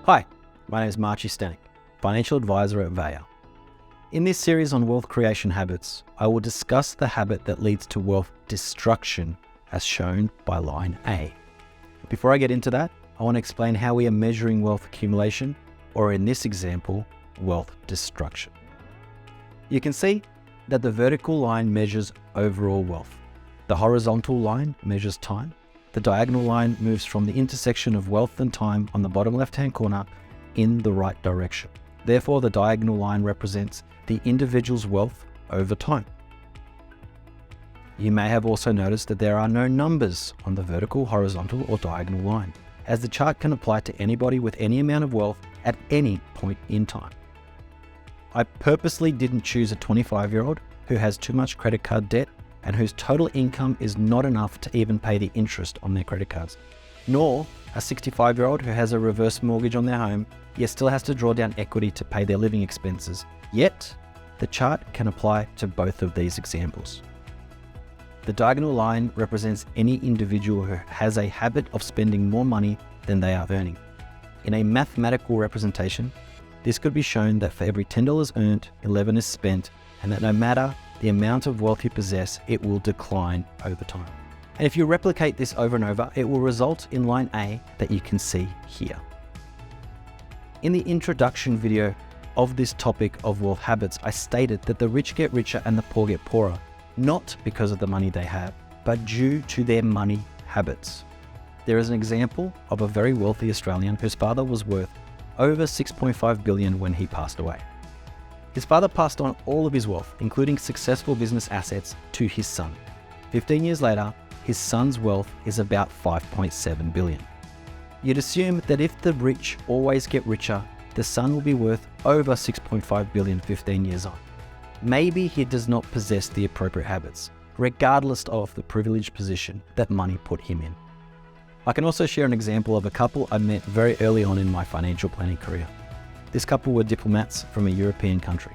Hi, my name is Marchie Stanek, Financial Advisor at Vaya. In this series on wealth creation habits, I will discuss the habit that leads to wealth destruction as shown by line A. Before I get into that, I want to explain how we are measuring wealth accumulation, or in this example, wealth destruction. You can see that the vertical line measures overall wealth. The horizontal line measures time. The diagonal line moves from the intersection of wealth and time on the bottom left-hand corner in the right direction. Therefore, the diagonal line represents the individual's wealth over time. You may have also noticed that there are no numbers on the vertical, horizontal, or diagonal line, as the chart can apply to anybody with any amount of wealth at any point in time. I purposely didn't choose a 25-year-old who has too much credit card debt and whose total income is not enough to even pay the interest on their credit cards, nor a 65-year-old who has a reverse mortgage on their home, yet still has to draw down equity to pay their living expenses. Yet, the chart can apply to both of these examples. The diagonal line represents any individual who has a habit of spending more money than they are earning. In a mathematical representation, this could be shown that for every $10 earned, 11 is spent, and that no matter the amount of wealth you possess, it will decline over time. And if you replicate this over and over, it will result in line A that you can see here. In the introduction video of this topic of wealth habits, I stated that the rich get richer and the poor get poorer, not because of the money they have, but due to their money habits. There is an example of a very wealthy Australian whose father was worth over $6.5 billion when he passed away. His father passed on all of his wealth, including successful business assets, to his son. 15 years later, his son's wealth is about $5.7 billion. You'd assume that if the rich always get richer, the son will be worth over $6.5 billion 15 years on. Maybe he does not possess the appropriate habits, regardless of the privileged position that money put him in. I can also share an example of a couple I met very early on in my financial planning career. This couple were diplomats from a European country.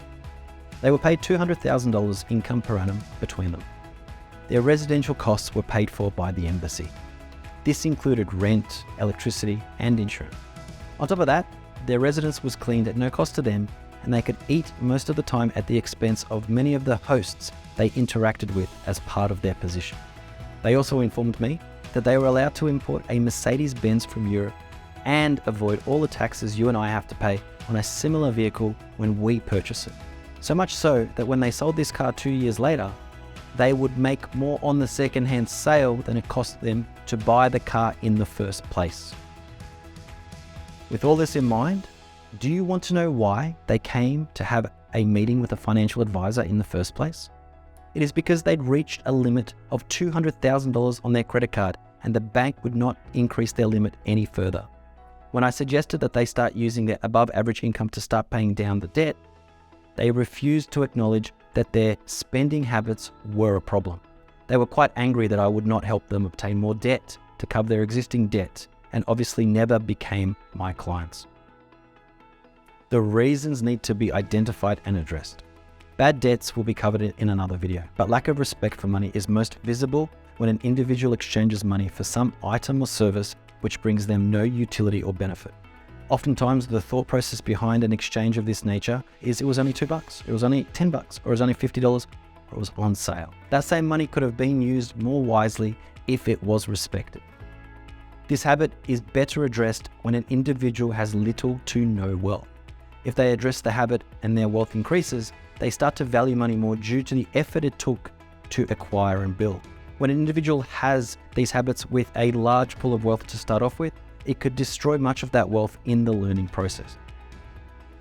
They were paid $200,000 income per annum between them. Their residential costs were paid for by the embassy. This included rent, electricity, and insurance. On top of that, their residence was cleaned at no cost to them, and they could eat most of the time at the expense of many of the hosts they interacted with as part of their position. They also informed me that they were allowed to import a Mercedes-Benz from Europe and avoid all the taxes you and I have to pay on a similar vehicle when we purchase it. So much so that when they sold this car 2 years later, they would make more on the second-hand sale than it cost them to buy the car in the first place. With all this in mind, do you want to know why they came to have a meeting with a financial advisor in the first place? It is because they'd reached a limit of $200,000 on their credit card, and the bank would not increase their limit any further. When I suggested that they start using their above average income to start paying down the debt, they refused to acknowledge that their spending habits were a problem. They were quite angry that I would not help them obtain more debt to cover their existing debt, and obviously never became my clients. The reasons need to be identified and addressed. Bad debts will be covered in another video, but lack of respect for money is most visible when an individual exchanges money for some item or service which brings them no utility or benefit. Oftentimes, the thought process behind an exchange of this nature is it was only $2, it was only $10, or it was only $50, or it was on sale. That same money could have been used more wisely if it was respected. This habit is better addressed when an individual has little to no wealth. If they address the habit and their wealth increases, they start to value money more due to the effort it took to acquire and build. When an individual has these habits with a large pool of wealth to start off with, it could destroy much of that wealth in the learning process.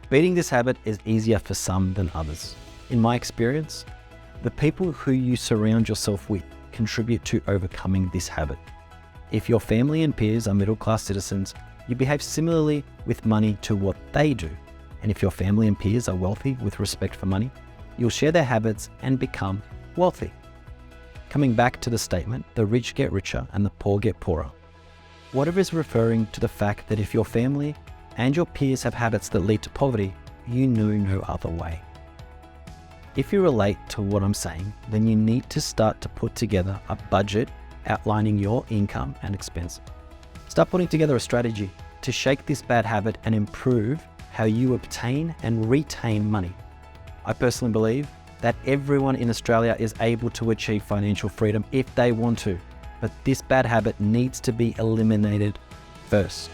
Beating this habit is easier for some than others. In my experience, the people who you surround yourself with contribute to overcoming this habit. If your family and peers are middle-class citizens, you behave similarly with money to what they do. And if your family and peers are wealthy with respect for money, you'll share their habits and become wealthy. Coming back to the statement, the rich get richer and the poor get poorer. Whatever is referring to the fact that if your family and your peers have habits that lead to poverty, you know no other way. If you relate to what I'm saying, then you need to start to put together a budget outlining your income and expense. Start putting together a strategy to shake this bad habit and improve how you obtain and retain money. I personally believe that everyone in Australia is able to achieve financial freedom if they want to, but this bad habit needs to be eliminated first.